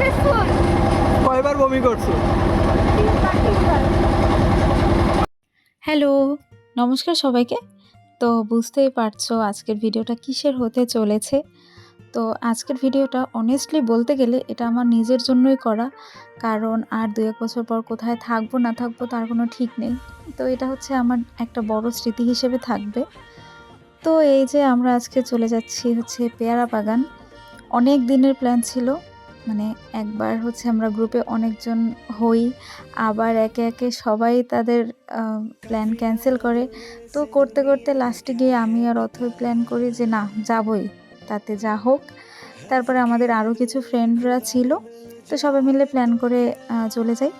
Successful. কয়বার বমি করছো? হ্যালো, নমস্কার সবাইকে। তো বুঝতেই পারছো আজকের ভিডিওটা কিসের হতে চলেছে। তো আজকের ভিডিওটা অনেস্টলি বলতে গেলে এটা আমার নিজের জন্যই করা, কারণ আর 2-1 বছর পর কোথায় থাকবো না থাকবো তার কোনো ঠিক নেই। তো এটা হচ্ছে আমার একটা বড় স্মৃতি হিসেবে থাকবে। তো এই যে আমরা আজকে চলে যাচ্ছি হচ্ছে পেয়ারা বাগান। অনেক দিনের প্ল্যান ছিল, মানে একবার হচ্ছে আমরা গ্রুপে অনেকজন হই, আবার একে একে সবাই তাদের প্ল্যান ক্যান্সেল করে। তো করতে করতে লাস্টে গিয়ে আমি আর অথই প্ল্যান করি যে না, যাবই, তাতে যা হোক। তারপরে আমাদের আরও কিছু ফ্রেন্ডরা ছিল, তো সবাই মিলে প্ল্যান করে চলে যাই।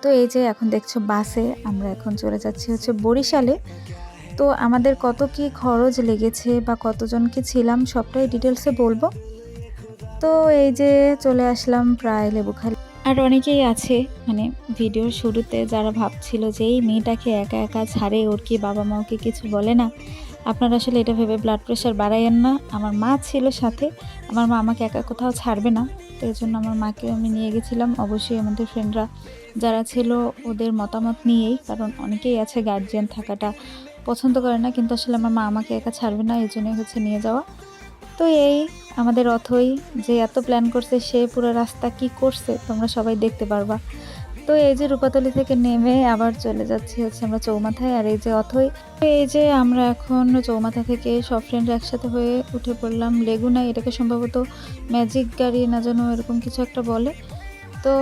তো এই যে এখন দেখছো বাসে আমরা এখন চলে যাচ্ছি হচ্ছে বরিশালে। তো আমাদের কত কি খরচ লেগেছে বা কতজন কি ছিলাম সবটাই ডিটেলসে বলবো। তো এই যে চলে আসলাম প্রায় লেবুখালী। আর অনেকেই আছে মানে ভিডিওর শুরুতে যারা ভাবছিল যে এই মেয়েটাকে একা একা ছাড়ে, ওর কি বাবা মা ওকে কিছু বলে না। আপনারা আসলে এটা ভেবে ব্লাড প্রেশার বাড়াইয়েন না। আমার মা ছিল সাথে, আমার মা আমাকে একা কোথাও ছাড়বে না। তো এই জন্য আমার মাকে আমি নিয়ে গেছিলাম। অবশ্যই আমাদের ফ্রেন্ডরা যারা ছিল ওদের মতামত নিয়েই, কারণ অনেকেই আছে গার্জিয়ান থাকাটা পছন্দ করে না, কিন্তু আসলে আমার মা আমাকে একা ছাড়বে না, এই জন্যই হচ্ছে নিয়ে যাওয়া। তো এই আমাদের অথই যে এত প্ল্যান করছে, সে পুরো রাস্তা কি করছে তোমরা সবাই দেখতে পারবা। তো এই যে রূপাতলি থেকে নেমে আবার চলে যাচ্ছি হচ্ছে আমরা চৌমাথায়। আর এই যে অথই, এই যে আমরা এখন চৌমাথা থেকে সব ফ্রেন্ড একসাথে হয়ে উঠে পড়লাম লেগুনায়। এটাকে সম্ভবত ম্যাজিক গাড়ি না যেন এরকম কিছু একটা বলে। তো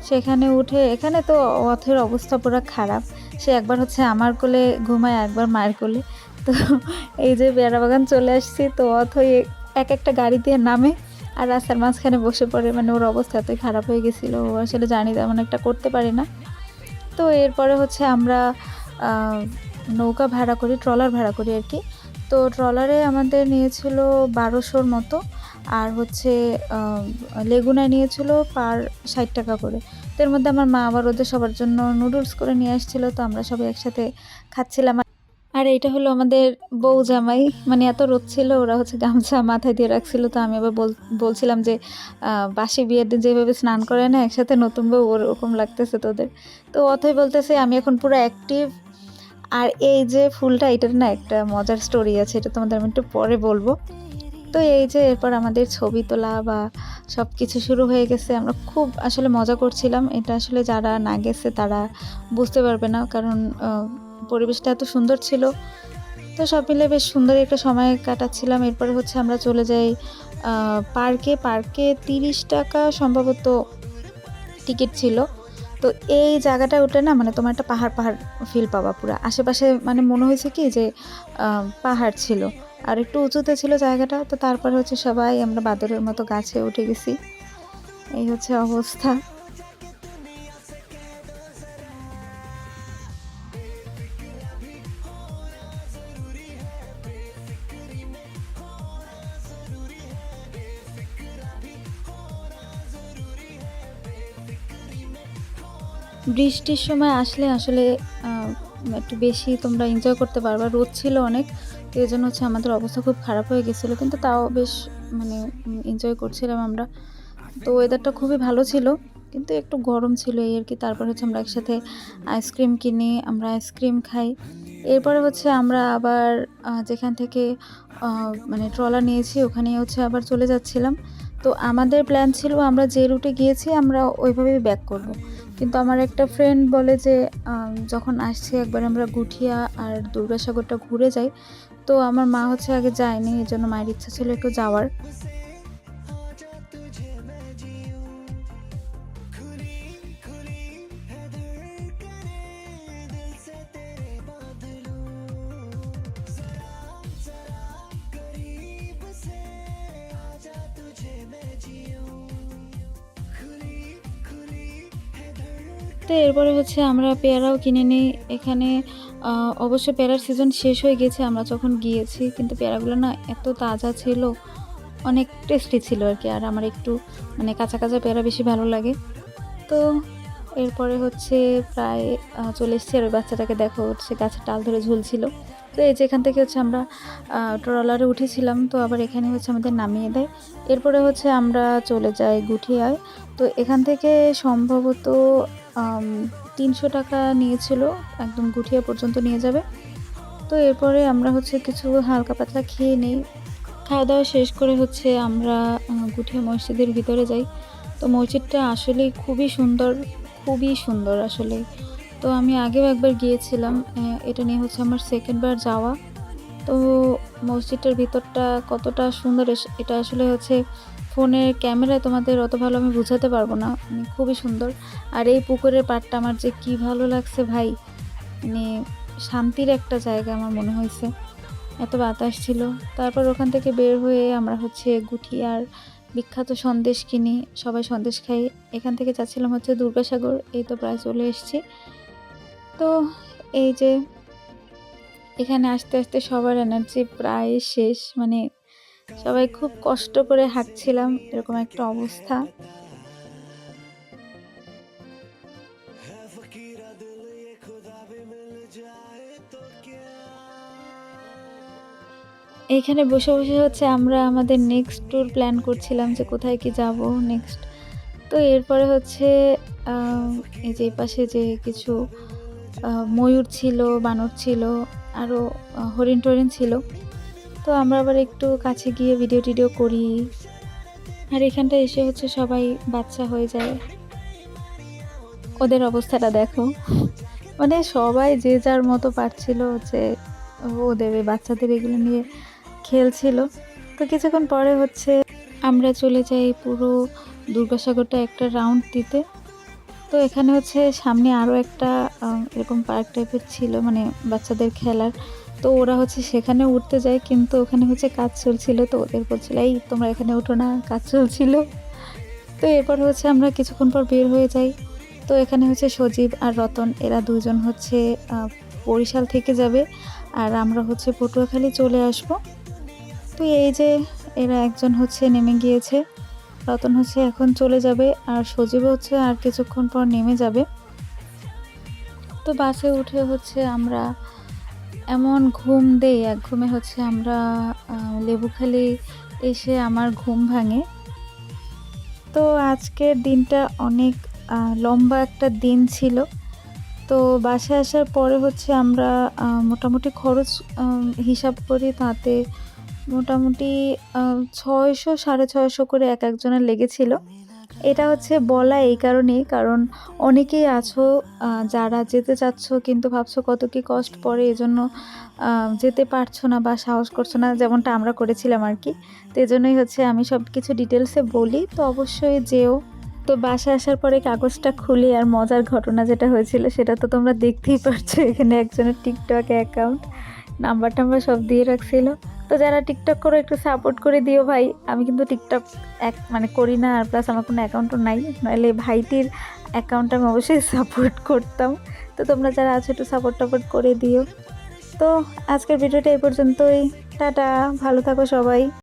সেখানে উঠে, এখানে তো অথের অবস্থা পুরো খারাপ। সে একবার হচ্ছে আমার কোলে ঘুমায়, একবার মায়ের কোলে। তো এই যে পেয়ারা বাগান চলে আসছি, তো অথই এক একটা গাড়ি দিয়ে নামে আর রাস্তার মাঝখানে বসে পড়ে। মানে ওর অবস্থা এতই খারাপ হয়ে গেছিলো, ও আসলে জানি তেমন একটা করতে পারি না। তো এরপরে হচ্ছে আমরা নৌকা ভাড়া করি, ট্রলার ভাড়া করি আর কি। তো ট্রলারে আমাদের নিয়েছিল 1200-র মতো, আর হচ্ছে লেগুনায় নিয়েছিল পার 60 টাকা করে। তো এর মধ্যে আমার মা আবার ওদের সবার জন্য নুডলস করে নিয়ে আসছিলো, তো আমরা সবাই একসাথে খাচ্ছিলাম। আর এইটা হলো আমাদের বউ জামাই, মানে এত রোদ ছিল, ওরা হচ্ছে গামছা মাথায় দিয়ে রাখছিল। তো আমি আবার বলছিলাম যে বাসি বিয়ের দিন যেভাবে স্নান করে না একসাথে নতুন বউ, ওরকম লাগতেছে তোদের। তো অথই বলতেছে আমি এখন পুরো অ্যাক্টিভ। আর এই যে ফুলটা, এটার না একটা মজার স্টোরি আছে, এটা তোমাদের আমি একটু পরে বলবো। তো এই যে এরপর আমাদের ছবি তোলা বা সব কিছু শুরু হয়ে গেছে। আমরা খুব আসলে মজা করছিলাম। এটা আসলে যারা না গেছে তারা বুঝতে পারবে না, কারণ পরিবেশটা এত সুন্দর ছিল। তো সব মিলে বেশ সুন্দর একটা সময় কাটাচ্ছিলাম। এরপরে হচ্ছে আমরা চলে যাই পার্কে 30 টাকা সম্ভবত টিকিট ছিল। তো এই জায়গাটা উঠে না, মানে তোমার একটা পাহাড় পাহাড় ফিল পাবা পুরো আশেপাশে, মানে মনে হয়েছে কি যে পাহাড় ছিল আর একটু উঁচুতে ছিল জায়গাটা। তো তারপরে হচ্ছে সবাই আমরা বাদরের মতো গাছে উঠে গেছি, এই হচ্ছে অবস্থা। বৃষ্টির সময় আসলে আসলে একটু বেশি তোমরা এনজয় করতে পারবা। রোদ ছিল অনেক, তো এই জন্য হচ্ছে আমাদের অবস্থা খুব খারাপ হয়ে গেছিলো, কিন্তু তাও বেশ মানে এনজয় করছিলাম আমরা। তো ওয়েদারটা খুবই ভালো ছিল, কিন্তু একটু গরম ছিল এই আর কি। তারপর হচ্ছে আমরা একসাথে আইসক্রিম কিনে আমরা আইসক্রিম খাই। এরপরে হচ্ছে আমরা আবার যেখান থেকে মানে ট্রলার নিয়েছি ওখানে হচ্ছে আবার চলে যাচ্ছিলাম। তো আমাদের প্ল্যান ছিল আমরা যে রুটে গিয়েছি আমরা ওইভাবেই ব্যাক করব। কিন্তু আমার একটা ফ্রেন্ড বলে যে যখন আসছি একবার আমরা গুঠিয়া আর দুর্গাসাগরটা ঘুরে যাই। তো আমার মা হচ্ছে আগে যায়নি, এই জন্য মায়ের ইচ্ছা ছিল একটু যাওয়ার। তো এরপরে হচ্ছে আমরা পেয়ারাও কিনে নিই এখানে। অবশ্য পেয়ারার সিজন শেষ হয়ে গেছে আমরা যখন গিয়েছি, কিন্তু পেয়ারাগুলো না এত তাজা ছিল, অনেক টেস্টি ছিল আর কি। আর আমার একটু মানে কাঁচা কাঁচা পেয়ারা বেশি ভালো লাগে। তো এরপরে হচ্ছে প্রায় চলে এসেছি। আর ওই বাচ্চাটাকে দেখো হচ্ছে গাছের ডাল ধরে ঝুলছিল। তো এই যে এখান থেকে হচ্ছে আমরা ট্রলারে উঠেছিলাম, তো আবার এখানে হচ্ছে আমাদের নামিয়ে দেয়। এরপরে হচ্ছে আমরা চলে যাই গুঠিয়ায়। তো এখান থেকে সম্ভবত 300 টাকা নিয়েছিল, একদম গুঠিয়া পর্যন্ত নিয়ে যাবে। তো এরপরে আমরা হচ্ছে কিছু হালকা পাতলা খেয়ে নিই। খাওয়া দাওয়া শেষ করে হচ্ছে আমরা গুঠিয়া মসজিদের ভিতরে যাই। তো মসজিদটা আসলেই খুবই সুন্দর আসলে। তো আমি আগেও একবার গিয়েছিলাম, এটা নিয়ে হচ্ছে আমার সেকেন্ড বার যাওয়া। তো মসজিদটার ভিতরটা কতটা সুন্দর এটা আসলে হচ্ছে ফোনের ক্যামেরায় তোমাদের অত ভালো আমি বোঝাতে পারবো না, মানে খুবই সুন্দর। আর এই পুকুরের পাড়টা আমার যে কি ভালো লাগছে ভাই, মানে শান্তির একটা জায়গা আমার মনে হয়েছে, এত বাতাস ছিল। তারপর ওখান থেকে বের হয়ে আমরা হচ্ছে গুঠিয়ার বিখ্যাত সন্দেশ কিনি, সবাই সন্দেশ খাই। এখান থেকে যাচ্ছিলাম হচ্ছে দুর্গাসাগর, এই তো প্রায় চলে এসেছি। তো এই যে এখানে আসতে আসতে সবার এনার্জি প্রায় শেষ, মানে সবাই খুব কষ্ট করে হাঁটছিলাম, এরকম একটা অবস্থা। এইখানে বসে বসে হচ্ছে আমরা আমাদের নেক্সট ট্যুর প্ল্যান করছিলাম যে কোথায় কি যাব নেক্সট। তো এরপরে হচ্ছে এই যে পাশে যে কিছু ময়ূর ছিল, বানর ছিল, আরও হরিণ টরিণ ছিল। তো আমরা আবার একটু কাছে গিয়ে ভিডিও টিডিও করি। আর এখানটা এসে হচ্ছে সবাই বাচ্চা হয়ে যায়, ওদের অবস্থাটা দেখো, মানে সবাই যে যার মতো পারছিল যে ওদের বাচ্চাদের এগুলো নিয়ে খেলছিল। তো কিছুক্ষণ পরে হচ্ছে আমরা চলে যাই পুরো দুর্গাসাগরটা একটা রাউন্ড দিতে। তো এখানে হচ্ছে সামনে আরও একটা এরকম পার্ক টাইপের ছিল, মানে বাচ্চাদের খেলার। তো ওরা হচ্ছে সেখানে উঠতে যায়, কিন্তু ওখানে হচ্ছে কাজ চলছিল, তো ওদের বলছিল এই তোমরা এখানে উঠো না, কাজ চলছিল। তো এরপর হচ্ছে আমরা কিছুক্ষণ পর বের হয়ে যাই। তো এখানে হচ্ছে সজীব আর রতন, এরা দুজন হচ্ছে বরিশাল থেকে যাবে, আর আমরা হচ্ছে পটুয়াখালী চলে আসব। তো এই যে এরা একজন হচ্ছে নেমে গিয়েছে, রতন হচ্ছে এখন চলে যাবে, আর সজীব হচ্ছে আর কিছুক্ষণ পর নেমে যাবে। তো বাসে উঠে হচ্ছে আমরা এমন ঘুম দেই, এক ঘুমে হচ্ছে আমরা লেবুখালী এসে আমার ঘুম ভাঙে। তো আজকের দিনটা অনেক লম্বা একটা দিন ছিল। তো বাসায় আসার পরে হচ্ছে আমরা মোটামুটি খরচ হিসাব করি, তাতে মোটামুটি 600 650 করে এক একজনের লেগেছিল। এটা হচ্ছে বলা এই কারণেই, কারণ অনেকেই আছো যারা যেতে চাচ্ছ কিন্তু ভাবছো কত কি কষ্ট পড়ে, এজন্য যেতে পারছো না বা সাহস করছো না, যেমনটা আমরা করেছিলাম আর কি। তো এজন্যই হচ্ছে আমি সব কিছু ডিটেলসে বলি, তো অবশ্যই যেও। তো বাসায় আসার পরে কাগজটা খুলে আর মজার ঘটনা যেটা হয়েছিল সেটা তো তোমরা দেখতেই পারছো। এখানে একজনের টিকটক অ্যাকাউন্ট নাম্বার টাম্বার সব দিয়ে রাখছিল। তো যারা টিকটক করো একটু সাপোর্ট করে দিও ভাই, আমি কিন্তু টিকটক মানে করি না, আর প্লাস আমার কোনো অ্যাকাউন্টও নাই, নাহলে ভাইটির অ্যাকাউন্ট আমি অবশ্যই সাপোর্ট করতাম। তো তোমরা যারা আছো একটু সাপোর্ট করে দিও। তো আজকের ভিডিওটা এই পর্যন্তই, টাটা, ভালো থাকো সবাই।